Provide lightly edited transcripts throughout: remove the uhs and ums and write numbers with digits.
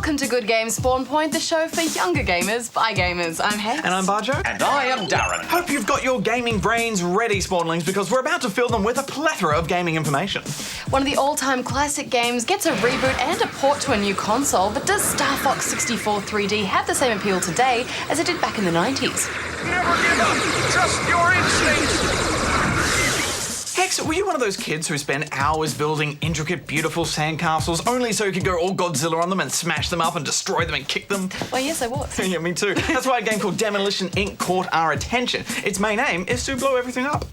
Welcome to Good Games Spawn Point, the show for younger gamers by gamers. I'm Hex. And I'm Bajo. And I am D.A.R.R.E.N. Hope you've got your gaming brains ready, Spawnlings, because we're about to fill them with a plethora of gaming information. One of the all-time classic games gets a reboot and a port to a new console, but does StarFox 64 3D have the same appeal today as it did back in the 90s? Never give up, trust your instincts. Hex, were you one of those kids who spent hours building intricate, beautiful sandcastles only so you could go all Godzilla on them and smash them up and destroy them and kick them? Well, yes, I was. Yeah, me too. That's why a game called Demolition Inc. caught our attention. Its main aim is to blow everything up.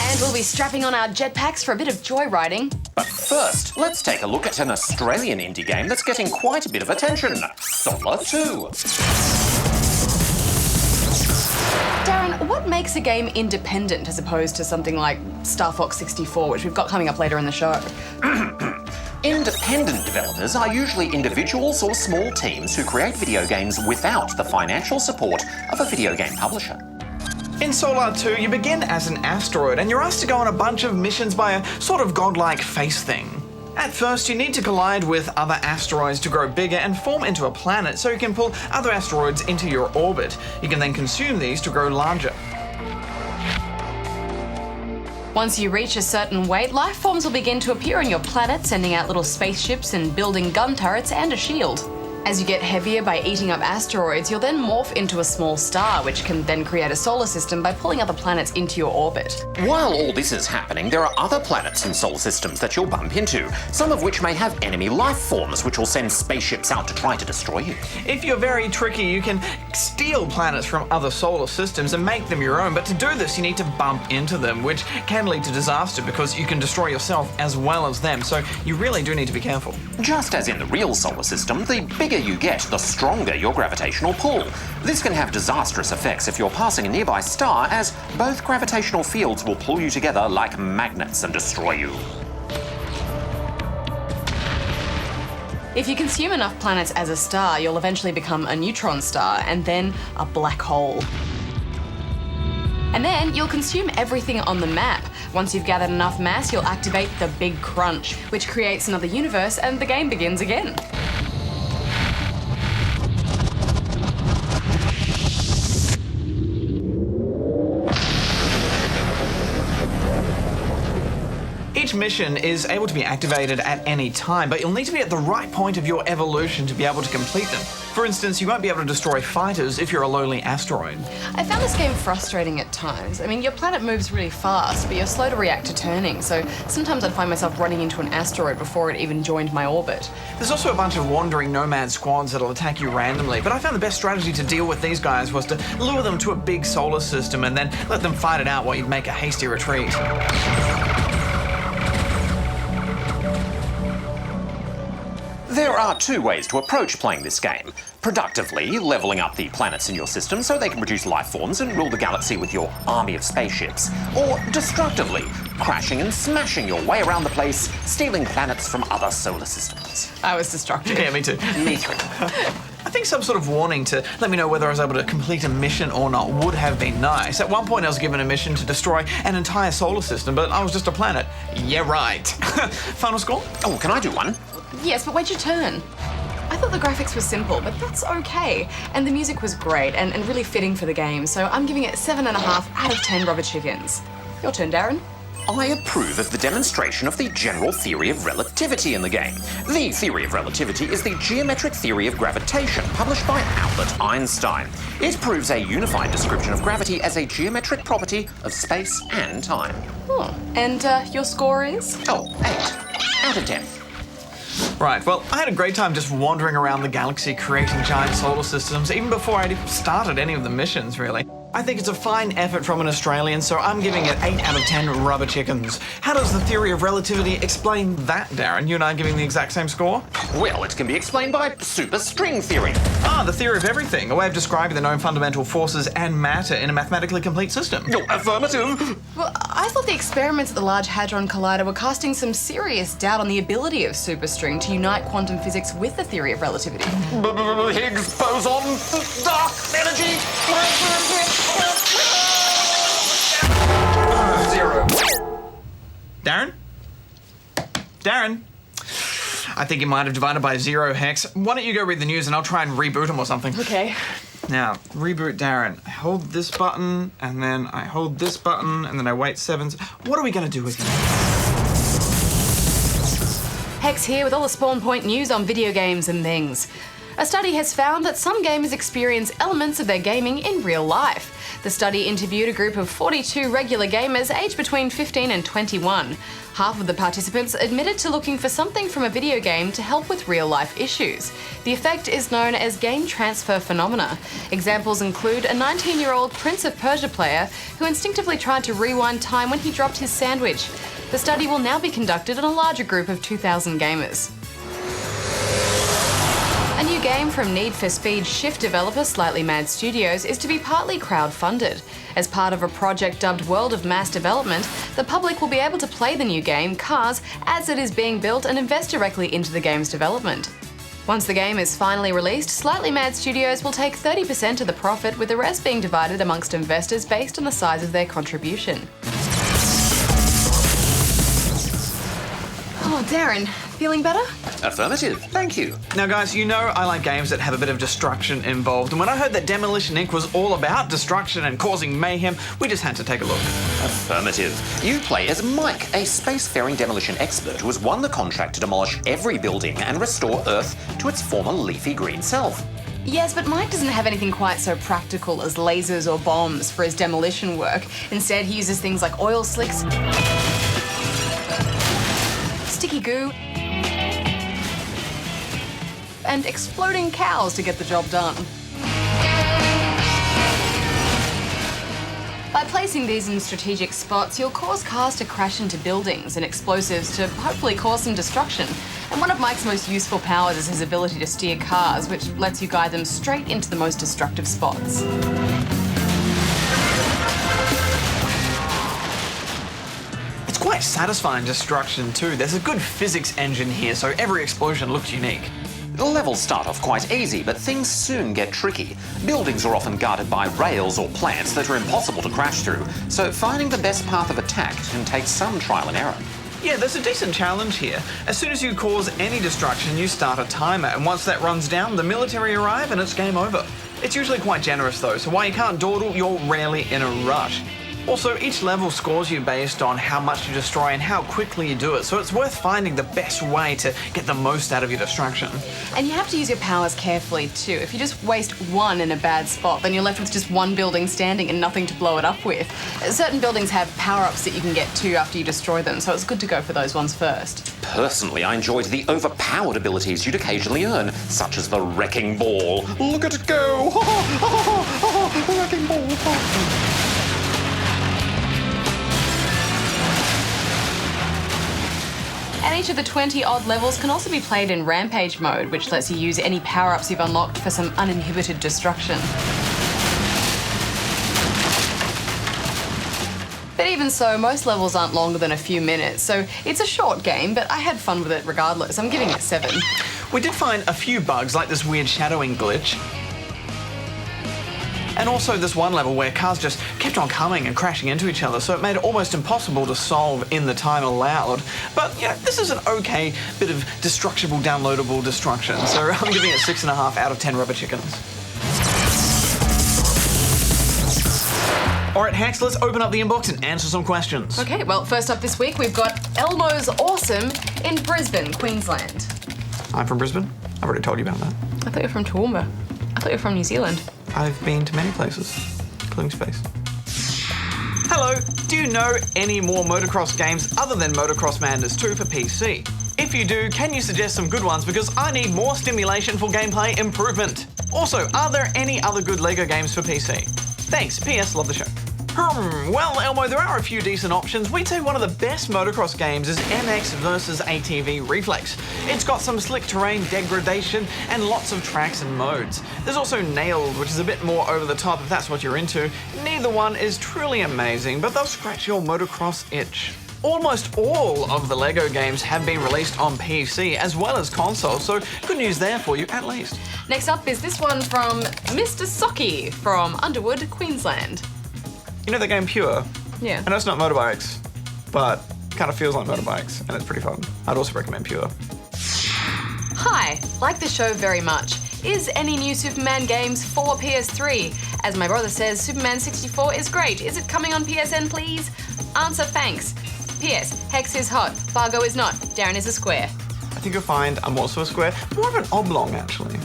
And we'll be strapping on our jetpacks for a bit of joyriding. But first, let's take a look at an Australian indie game that's getting quite a bit of attention. Solar 2. Darren, what makes a game independent as opposed to something like StarFox 64, which we've got coming up later in the show? Independent developers are usually individuals or small teams who create video games without the financial support of a video game publisher. In Solar 2, you begin as an asteroid and you're asked to go on a bunch of missions by a sort of godlike face thing. At first, you need to collide with other asteroids to grow bigger and form into a planet so you can pull other asteroids into your orbit. You can then consume these to grow larger. Once you reach a certain weight, life forms will begin to appear on your planet, sending out little spaceships and building gun turrets and a shield. As you get heavier by eating up asteroids, you'll then morph into a small star, which can then create a solar system by pulling other planets into your orbit. While all this is happening, there are other planets and solar systems that you'll bump into, some of which may have enemy life forms which will send spaceships out to try to destroy you. If you're very tricky, you can steal planets from other solar systems and make them your own, but to do this you need to bump into them, which can lead to disaster because you can destroy yourself as well as them, so you really do need to be careful. Just as in the real solar system, the bigger you get, the stronger your gravitational pull. This can have disastrous effects if you're passing a nearby star, as both gravitational fields will pull you together like magnets and destroy you. If you consume enough planets as a star, you'll eventually become a neutron star and then a black hole. And then you'll consume everything on the map. Once you've gathered enough mass, you'll activate the Big Crunch, which creates another universe and the game begins again. Each mission is able to be activated at any time, but you'll need to be at the right point of your evolution to be able to complete them. For instance, you won't be able to destroy fighters if you're a lowly asteroid. I found this game frustrating at times. I mean, your planet moves really fast, but you're slow to react to turning, so sometimes I'd find myself running into an asteroid before it even joined my orbit. There's also a bunch of wandering nomad squads that'll attack you randomly, but I found the best strategy to deal with these guys was to lure them to a big solar system and then let them fight it out while you'd make a hasty retreat. There are two ways to approach playing this game. Productively, leveling up the planets in your system so they can produce life forms and rule the galaxy with your army of spaceships. Or destructively, crashing and smashing your way around the place, stealing planets from other solar systems. I was destructive. Yeah, me too. Me too. I think some sort of warning to let me know whether I was able to complete a mission or not would have been nice. At one point I was given a mission to destroy an entire solar system, but I was just a planet. Yeah, right. Final score? Oh, can I do one? Yes, but wait your turn. I thought the graphics were simple, but that's okay. And the music was great and really fitting for the game, so I'm giving it 7.5 out of 10 rubber chickens. Your turn, Darren. I approve of the demonstration of the general theory of relativity in the game. The theory of relativity is the geometric theory of gravitation, published by Albert Einstein. It proves a unified description of gravity as a geometric property of space and time. Oh, and your score is? Oh, 8 out of 10. Right, well, I had a great time just wandering around the galaxy creating giant solar systems, even before I'd even started any of the missions, really. I think it's a fine effort from an Australian, so I'm giving it 8 out of 10 rubber chickens. How does the theory of relativity explain that, Darren? You and I giving the exact same score? Well, it can be explained by superstring theory. Ah, the theory of everything, a way of describing the known fundamental forces and matter in a mathematically complete system. Oh, affirmative. Well, I thought the experiments at the Large Hadron Collider were casting some serious doubt on the ability of superstring to unite quantum physics with the theory of relativity. Higgs boson, dark energy. 0. Darren? Darren? I think he might have divided by 0, Hex. Why don't you go read the news and I'll try and reboot him or something. Okay. Now, reboot Darren. I hold this button, and then I hold this button, and then I wait 7. What are we going to do with him? Hex here with all the Spawn Point news on video games and things. A study has found that some gamers experience elements of their gaming in real life. The study interviewed a group of 42 regular gamers aged between 15 and 21. Half of the participants admitted to looking for something from a video game to help with real-life issues. The effect is known as game transfer phenomena. Examples include a 19-year-old Prince of Persia player who instinctively tried to rewind time when he dropped his sandwich. The study will now be conducted on a larger group of 2,000 gamers. A new game from Need for Speed Shift developer Slightly Mad Studios is to be partly crowd-funded. As part of a project dubbed World of Mass Development, the public will be able to play the new game, Cars, as it is being built and invest directly into the game's development. Once the game is finally released, Slightly Mad Studios will take 30% of the profit, with the rest being divided amongst investors based on the size of their contribution. Oh, Darren, feeling better? Affirmative, thank you. Now, guys, you know I like games that have a bit of destruction involved, and when I heard that Demolition Inc. was all about destruction and causing mayhem, we just had to take a look. Affirmative. You play as Mike, a spacefaring demolition expert who has won the contract to demolish every building and restore Earth to its former leafy green self. Yes, but Mike doesn't have anything quite so practical as lasers or bombs for his demolition work. Instead, he uses things like oil slicks, sticky goo, and exploding cows to get the job done. By placing these in strategic spots, you'll cause cars to crash into buildings and explosives to hopefully cause some destruction. And one of Mike's most useful powers is his ability to steer cars, which lets you guide them straight into the most destructive spots. It's quite satisfying destruction too. There's a good physics engine here, so every explosion looks unique. The levels start off quite easy, but things soon get tricky. Buildings are often guarded by rails or plants that are impossible to crash through, so finding the best path of attack can take some trial and error. Yeah, there's a decent challenge here. As soon as you cause any destruction, you start a timer, and once that runs down, the military arrive and it's game over. It's usually quite generous though, so while you can't dawdle, you're rarely in a rush. Also, each level scores you based on how much you destroy and how quickly you do it, so it's worth finding the best way to get the most out of your destruction. And you have to use your powers carefully too. If you just waste one in a bad spot, then you're left with just one building standing and nothing to blow it up with. Certain buildings have power-ups that you can get to after you destroy them, so it's good to go for those ones first. Personally, I enjoyed the overpowered abilities you'd occasionally earn, such as the Wrecking Ball. Look at it go! Wrecking Ball! And each of the 20-odd levels can also be played in Rampage mode, which lets you use any power-ups you've unlocked for some uninhibited destruction. But even so, most levels aren't longer than a few minutes, so it's a short game, but I had fun with it regardless. I'm giving it 7. We did find a few bugs, like this weird shadowing glitch. And also this one level where cars just kept on coming and crashing into each other, so it made it almost impossible to solve in the time allowed. But, you know, this is an okay bit of destructible, downloadable destruction, so I'm giving it 6.5 out of 10 rubber chickens. All right, Hex, let's open up the inbox and answer some questions. Okay, well, first up this week, we've got Elmo's Awesome in Brisbane, Queensland. I'm from Brisbane. I've already told you about that. I thought you were from Toowoomba. I thought you were from New Zealand. I've been to many places, including space. Hello, do you know any more motocross games other than Motocross Madness 2 for PC? If you do, can you suggest some good ones, because I need more stimulation for gameplay improvement. Also, are there any other good LEGO games for PC? Thanks, PS, love the show. Well, Elmo, there are a few decent options. We'd say one of the best motocross games is MX vs ATV Reflex. It's got some slick terrain degradation and lots of tracks and modes. There's also Nailed, which is a bit more over the top if that's what you're into. Neither one is truly amazing, but they'll scratch your motocross itch. Almost all of the LEGO games have been released on PC as well as console, so good news there for you at least. Next up is this one from Mr. Socky from Underwood, Queensland. You know the game Pure? Yeah. I know it's not motorbikes, but kind of feels like motorbikes, and it's pretty fun. I'd also recommend Pure. Hi, like the show very much. Is any new Superman games for PS3? As my brother says, Superman 64 is great. Is it coming on PSN, please? Answer, thanks. P.S. Hex is hot. Bajo is not. Darren is a square. I think you'll find I'm also a square. More of an oblong, actually.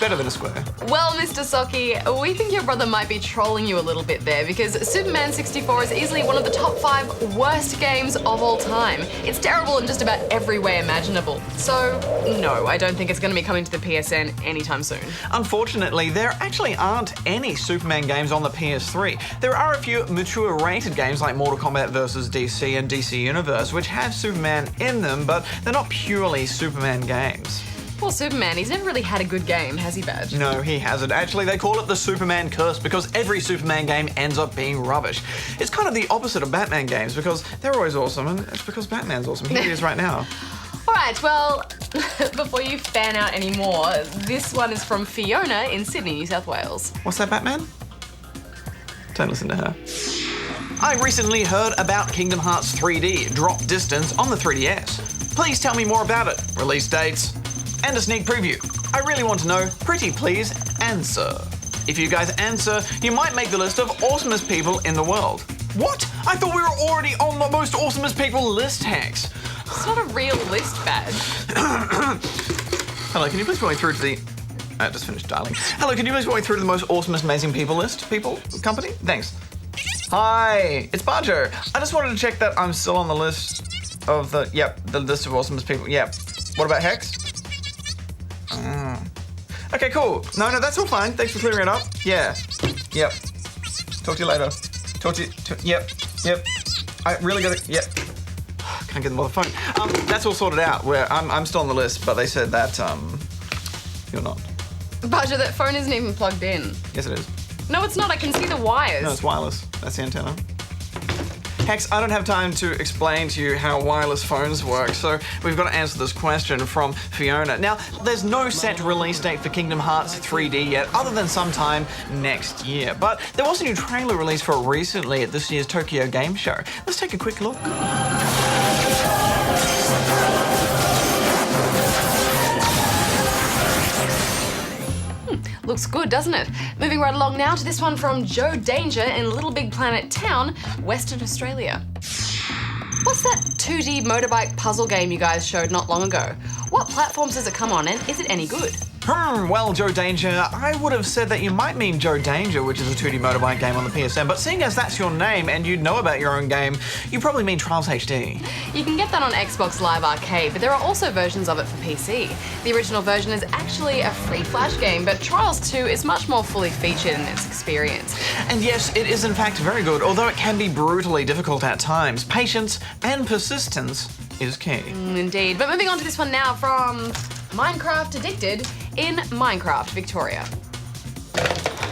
Better than a square. Well, Mr. Sockie, we think your brother might be trolling you a little bit there because Superman 64 is easily one of the top 5 worst games of all time. It's terrible in just about every way imaginable. So, no, I don't think it's going to be coming to the PSN anytime soon. Unfortunately, there actually aren't any Superman games on the PS3. There are a few mature-rated games like Mortal Kombat vs. DC and DC Universe, which have Superman in them, but they're not purely Superman games. Well, Superman, he's never really had a good game, has he, Badge? No, he hasn't. Actually, they call it the Superman curse because every Superman game ends up being rubbish. It's kind of the opposite of Batman games because they're always awesome, and it's because Batman's awesome. Here he is right now. All right, well, before you fan out anymore, this one is from Fiona in Sydney, New South Wales. What's that, Batman? Don't listen to her. I recently heard about Kingdom Hearts 3D Drop Distance on the 3DS. Please tell me more about it. Release dates and a sneak preview. I really want to know. Pretty please answer. If you guys answer, you might make the list of awesomest people in the world. What? I thought we were already on the most awesomest people list, Hex. It's not a real list, Badge. Hello, can you please walk me through to the... I just finished dialing. Hello, can you please walk me through to the most awesomest amazing people list? Company? Thanks. Hi, it's Bajo. I just wanted to check that I'm still on the list of the... Yep, the list of awesomest people. Yep. What about Hex? Okay, cool. No, that's all fine. Thanks for clearing it up. Yeah. Yep. Talk to you later. Yep. I really gotta... Yep. Can't get them on the phone. That's all sorted out. Where I'm still on the list, but they said that, you're not. Bajo, that phone isn't even plugged in. Yes, it is. No, it's not. I can see the wires. No, it's wireless. That's the antenna. Hex, I don't have time to explain to you how wireless phones work, so we've got to answer this question from Fiona. Now, there's no set release date for Kingdom Hearts 3D yet, other than sometime next year. But there was a new trailer released for it recently at this year's Tokyo Game Show. Let's take a quick look. Looks good, doesn't it? Moving right along now to this one from Joe Danger in Little Big Planet Town, Western Australia. What's that 2D motorbike puzzle game you guys showed not long ago? What platforms does it come on, and is it any good? Well, Joe Danger, I would have said that you might mean Joe Danger, which is a 2D motorbike game on the PSN, but seeing as that's your name and you know about your own game, you probably mean Trials HD. You can get that on Xbox Live Arcade, but there are also versions of it for PC. The original version is actually a free Flash game, but Trials 2 is much more fully featured in its experience. And yes, it is in fact very good, although it can be brutally difficult at times. Patience and persistence is key. Indeed. But moving on to this one now from Minecraft Addicted in Minecraft, Victoria.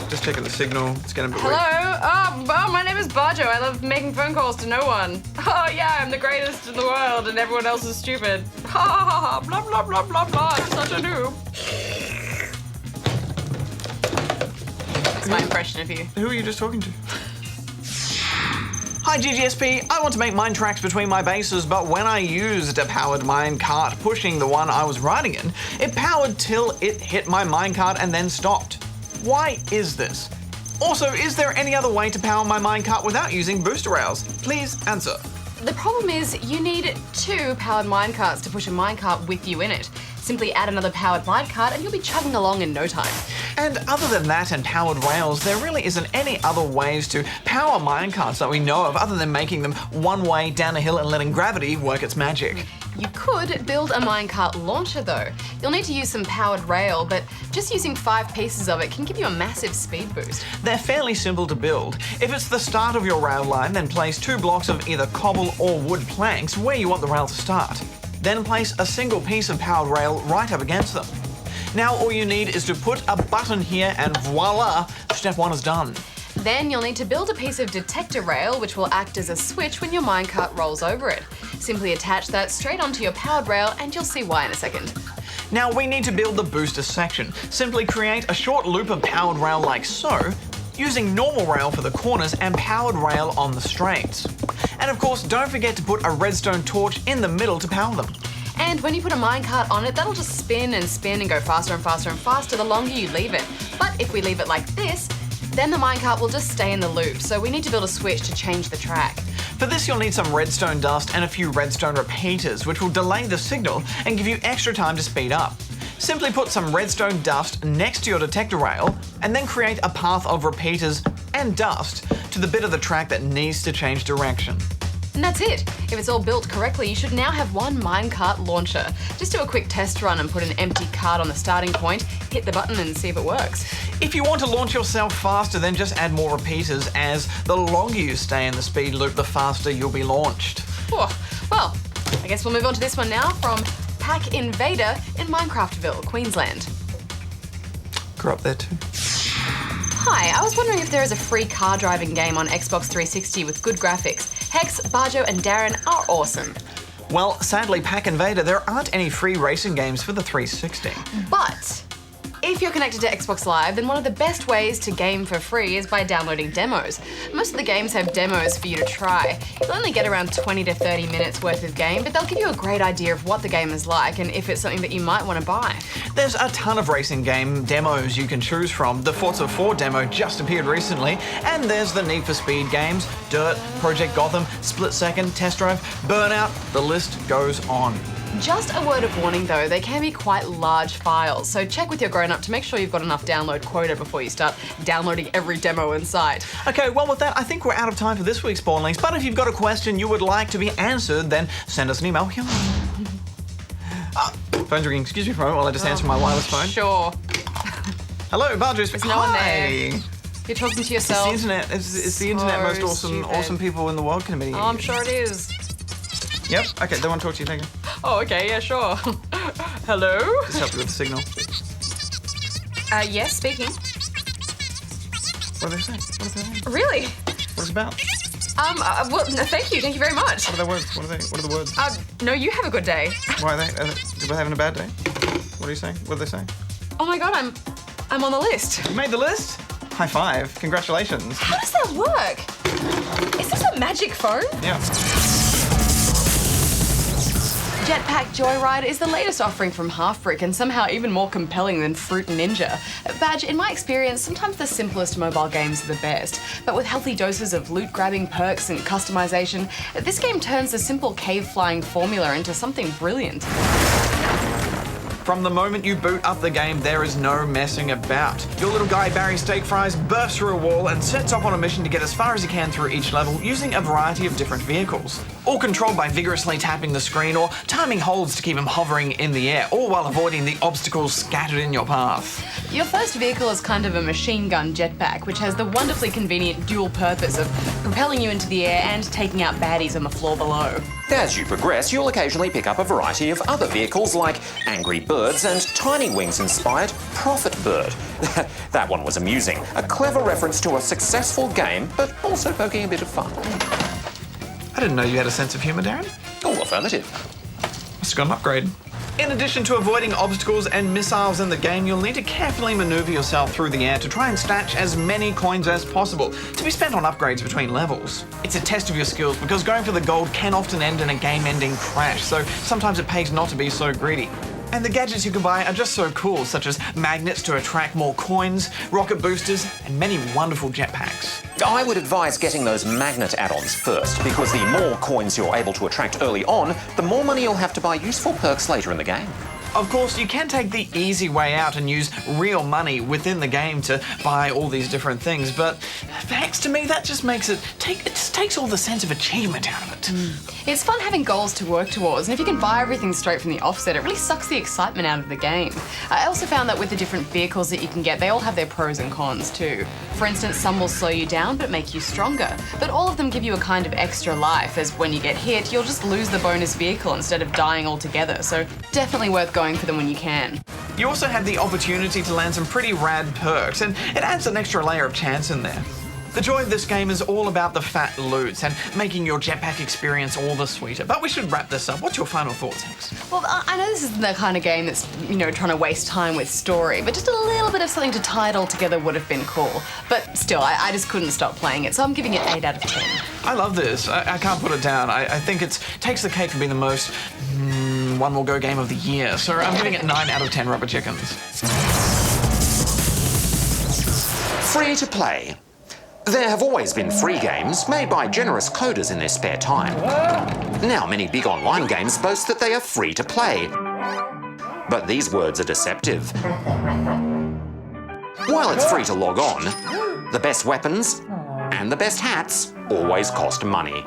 Just checking the signal. It's getting a bit Hello? weak. My name is Bajo. I love making phone calls to no one. Oh yeah, I'm the greatest in the world and everyone else is stupid. Ha ha ha ha, blah blah blah blah blah, I'm such a noob. That's my impression of you. Who are you just talking to? Hi GGSP, I want to make mine tracks between my bases, but when I used a powered minecart pushing the one I was riding in, it powered till it hit my minecart and then stopped. Why is this? Also, is there any other way to power my minecart without using booster rails? Please answer. The problem is you need 2 powered minecarts to push a minecart with you in it. Simply add another powered minecart and you'll be chugging along in no time. And other than that and powered rails, there really isn't any other ways to power minecarts that we know of other than making them one way down a hill and letting gravity work its magic. You could build a minecart launcher though. You'll need to use some powered rail, but just using 5 pieces of it can give you a massive speed boost. They're fairly simple to build. If it's the start of your rail line, then place 2 blocks of either cobble or wood planks where you want the rail to start. Then place a single piece of powered rail right up against them. Now all you need is to put a button here and voila, step 1 is done. Then you'll need to build a piece of detector rail which will act as a switch when your minecart rolls over it. Simply attach that straight onto your powered rail and you'll see why in a second. Now we need to build the booster section. Simply create a short loop of powered rail like so, using normal rail for the corners and powered rail on the straights. And of course, don't forget to put a redstone torch in the middle to power them. And when you put a minecart on it, that'll just spin and spin and go faster and faster and faster the longer you leave it. But if we leave it like this, then the minecart will just stay in the loop, so we need to build a switch to change the track. For this, you'll need some redstone dust and a few redstone repeaters, which will delay the signal and give you extra time to speed up. Simply put some redstone dust next to your detector rail, and then create a path of repeaters and dust to the bit of the track that needs to change direction. And that's it. If it's all built correctly, you should now have one minecart launcher. Just do a quick test run and put an empty cart on the starting point, hit the button and see if it works. If you want to launch yourself faster, then just add more repeaters, as the longer you stay in the speed loop, the faster you'll be launched. Oh, well, I guess we'll move on to this one now from Pack Invader in Minecraftville, Queensland. Grew up there too. Hi, I was wondering if there is a free car driving game on Xbox 360 with good graphics. Hex, Bajo and D.A.R.R.E.N are awesome. Well, sadly, Pack Invader, there aren't any free racing games for the 360. But if you're connected to Xbox Live, then one of the best ways to game for free is by downloading demos. Most of the games have demos for you to try. You'll only get around 20 to 30 minutes worth of game, but they'll give you a great idea of what the game is like and if it's something that you might want to buy. There's a ton of racing game demos you can choose from. The Forza 4 demo just appeared recently, and there's the Need for Speed games, Dirt, Project Gotham, Split Second, Test Drive, Burnout, the list goes on. Just a word of warning though, they can be quite large files, so check with your grown-up to make sure you've got enough download quota before you start downloading every demo in sight. Okay, well with that, I think we're out of time for this week's Spawn Links, but if you've got a question you would like to be answered, then send us an email. Phone's ringing. Excuse me for a moment while I just answer my wireless phone. Sure. Hello, Barges. There's no one there. You're talking to yourself. It's the internet. It's the internet most awesome people in the world can be. Oh, I'm sure it is. Yep. Okay, they want to talk to you. Thank you. Oh, okay, yeah, sure. Hello? Just help you with the signal. Yes, speaking. What are they saying? What are they saying? Really? What is it about? Well, no, thank you very much. What are the words? What are the words? No, you have a good day. Why are they having a bad day? What are you saying? What are they saying? Oh my god, I'm on the list. You made the list? High five. Congratulations. How does that work? Is this a magic phone? Yeah. Jetpack Joyride is the latest offering from Half-Brick and somehow even more compelling than Fruit Ninja. Badge, in my experience, sometimes the simplest mobile games are the best, but with healthy doses of loot-grabbing perks and customization, this game turns the simple cave-flying formula into something brilliant. From the moment you boot up the game, there is no messing about. Your little guy, Barry Steak Fries, bursts through a wall and sets off on a mission to get as far as he can through each level using a variety of different vehicles. All controlled by vigorously tapping the screen or timing holds to keep him hovering in the air, all while avoiding the obstacles scattered in your path. Your first vehicle is kind of a machine gun jetpack, which has the wonderfully convenient dual purpose of propelling you into the air and taking out baddies on the floor below. As you progress, you'll occasionally pick up a variety of other vehicles like Angry Birds and Tiny Wings-inspired Prophet Bird. That one was amusing. A clever reference to a successful game, but also poking a bit of fun. I didn't know you had a sense of humour, Darren. Oh, affirmative. Must have got an upgrade. In addition to avoiding obstacles and missiles in the game, you'll need to carefully maneuver yourself through the air to try and snatch as many coins as possible to be spent on upgrades between levels. It's a test of your skills because going for the gold can often end in a game-ending crash, so sometimes it pays not to be so greedy. And the gadgets you can buy are just so cool, such as magnets to attract more coins, rocket boosters, and many wonderful jetpacks. I would advise getting those magnet add-ons first, because the more coins you're able to attract early on, the more money you'll have to buy useful perks later in the game. Of course, you can take the easy way out and use real money within the game to buy all these different things, but Hex, to me, that just makes it just takes all the sense of achievement out of it. It's fun having goals to work towards, and if you can buy everything straight from the offset, it really sucks the excitement out of the game. I also found that with the different vehicles that you can get, they all have their pros and cons too. For instance, some will slow you down but make you stronger, but all of them give you a kind of extra life, as when you get hit, you'll just lose the bonus vehicle instead of dying altogether, so definitely worth going for them when you can. You also have the opportunity to land some pretty rad perks, and it adds an extra layer of chance in there. The joy of this game is all about the fat loots and making your jetpack experience all the sweeter. But we should wrap this up. What's your final thoughts, Hex? Well, I know this isn't the kind of game that's, trying to waste time with story, but just a little bit of something to tie it all together would have been cool. But still, I just couldn't stop playing it, so I'm giving it 8 out of 10. I love this. I can't put it down. I think it takes the cake for being the most one will go game of the year. So I'm giving it 9 out of 10 rubber chickens. Free to play. There have always been free games made by generous coders in their spare time. Now many big online games boast that they are free to play. But these words are deceptive. While it's free to log on, the best weapons and the best hats always cost money.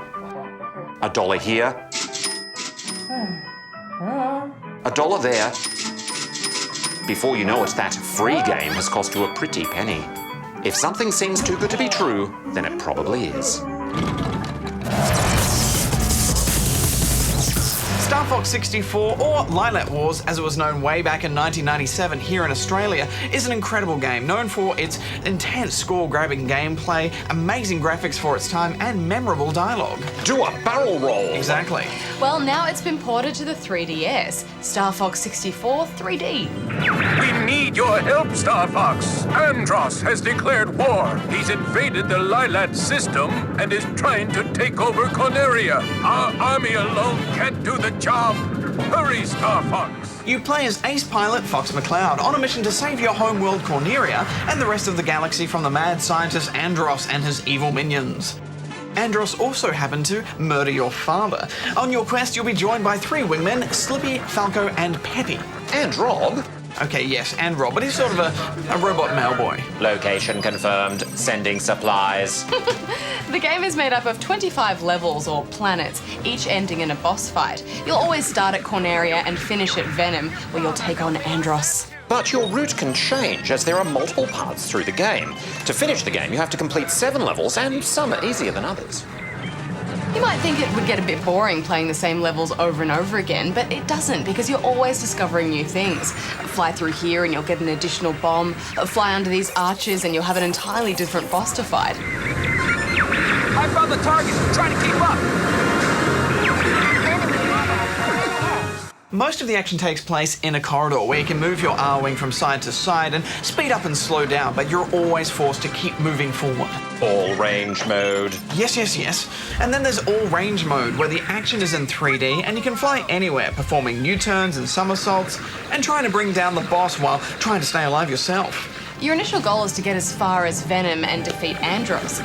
$1 here, $1 there. Before you know it, that free game has cost you a pretty penny. If something seems too good to be true, then it probably is. StarFox 64, or Lilac Wars as it was known way back in 1997 here in Australia, is an incredible game known for its intense score-grabbing gameplay, amazing graphics for its time, and memorable dialogue. Do a barrel roll! Exactly. Well, now it's been ported to the 3DS. StarFox 64 3D. We need your help, StarFox. Andross has declared war. He's invaded the Lilac system and is trying to take over Corneria. Our army alone can't do the job. Hurry, StarFox. You play as ace pilot Fox McCloud on a mission to save your homeworld Corneria and the rest of the galaxy from the mad scientist Andross and his evil minions. Andross also happened to murder your father. On your quest, you'll be joined by 3 wingmen, Slippy, Falco, and Peppy. And Rob. Okay, yes, and Rob, but he's sort of a robot mailboy. Location confirmed. Sending supplies. The game is made up of 25 levels or planets, each ending in a boss fight. You'll always start at Corneria and finish at Venom, where you'll take on Andross. But your route can change as there are multiple paths through the game. To finish the game, you have to complete 7 levels, and some are easier than others. You might think it would get a bit boring playing the same levels over and over again, but it doesn't, because you're always discovering new things. Fly through here and you'll get an additional bomb. Fly under these arches and you'll have an entirely different boss to fight. I found the target. Try to keep up. Most of the action takes place in a corridor where you can move your R-wing from side to side and speed up and slow down, but you're always forced to keep moving forward. All range mode. Yes. And then there's all range mode, where the action is in 3D and you can fly anywhere, performing U-turns and somersaults, and trying to bring down the boss while trying to stay alive yourself. Your initial goal is to get as far as Venom and defeat Andross.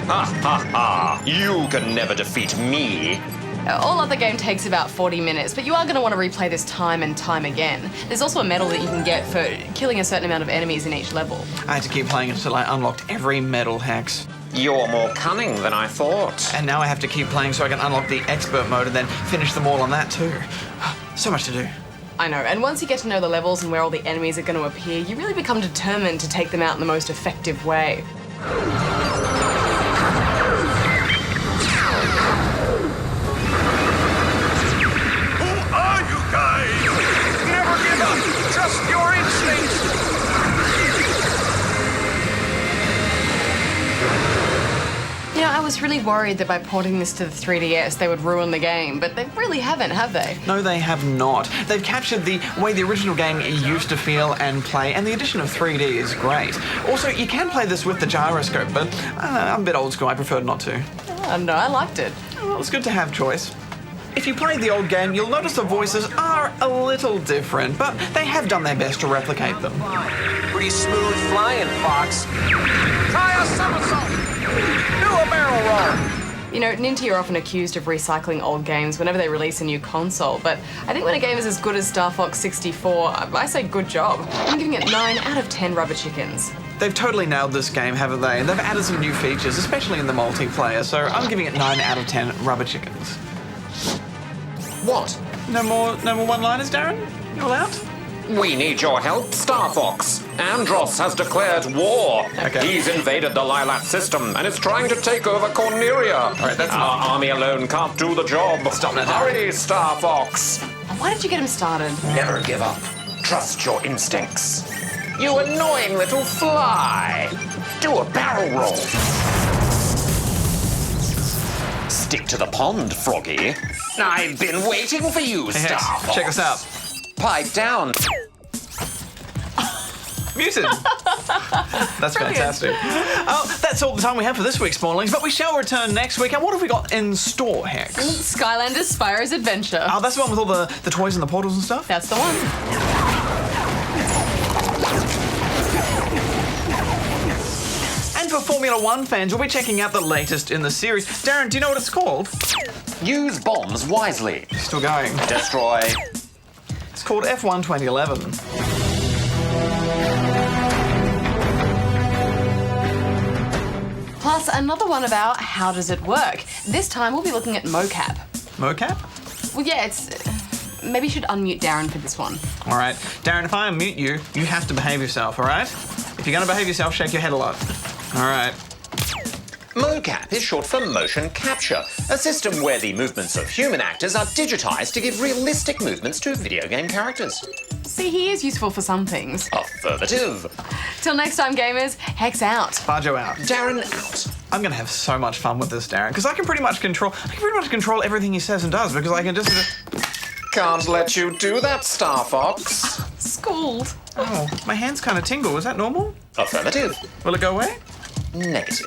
Ha ha ha! You can never defeat me! All other game takes about 40 minutes, but you are going to want to replay this time and time again. There's also a medal that you can get for killing a certain amount of enemies in each level. I had to keep playing until I unlocked every medal, Hex. You're more cunning than I thought. And now I have to keep playing so I can unlock the expert mode and then finish them all on that too. So much to do. I know, and once you get to know the levels and where all the enemies are going to appear, you really become determined to take them out in the most effective way. Trust your instincts! I was really worried that by porting this to the 3DS they would ruin the game, but they really haven't, have they? No, they have not. They've captured the way the original game used to feel and play, and the addition of 3D is great. Also, you can play this with the gyroscope, but I'm a bit old school, I preferred not to. Oh, no, I liked it. Well, it's good to have choice. If you played the old game, you'll notice the voices are a little different, but they have done their best to replicate them. Pretty smooth flying, Fox. Try a somersault! Do a barrel roll! Ninty are often accused of recycling old games whenever they release a new console, but I think when a game is as good as StarFox 64, I say good job. I'm giving it 9 out of 10 rubber chickens. They've totally nailed this game, haven't they? And they've added some new features, especially in the multiplayer, so I'm giving it 9 out of 10 rubber chickens. What? No more one-liners, Darren? You allowed? We need your help, StarFox. Andross has declared war. Okay. He's invaded the Lilac system and is trying to take over Corneria. All right, that's Our army alone can't do the job. Stop now. Hurry, StarFox. Why did you get him started? Never give up. Trust your instincts. You annoying little fly! Do a barrel roll. Stick to the pond, Froggy. I've been waiting for you, Hey, Hex, StarFox. check this out. Pipe down. Muted. That's fantastic. Oh, that's all the time we have for this week's Spawnlings, but we shall return next week. And what have we got in store, Hex? Skylanders Spyro's Adventure. Oh, that's the one with all the toys and the portals and stuff? That's the one. And for Formula One fans, we'll be checking out the latest in the series. Darren, do you know what it's called? Use bombs wisely. Still going. Destroy. It's called F1 2011. Plus another one about how does it work. This time we'll be looking at mocap. Mocap? Well, yeah, it's... maybe you should unmute Darren for this one. All right. Darren, if I unmute you, you have to behave yourself, all right? If you're going to behave yourself, shake your head a lot. All right. Mocap is short for motion capture, a system where the movements of human actors are digitized to give realistic movements to video game characters. See, he is useful for some things. Affirmative. Till next time, gamers, Hex out. Bajo out. Darren out. I'm going to have so much fun with this, Darren, because I can pretty much control everything he says and does, because I can just... Can't let you do that, StarFox. Schooled. Oh, my hands kind of tingle. Is that normal? Affirmative. Will it go away? Negative.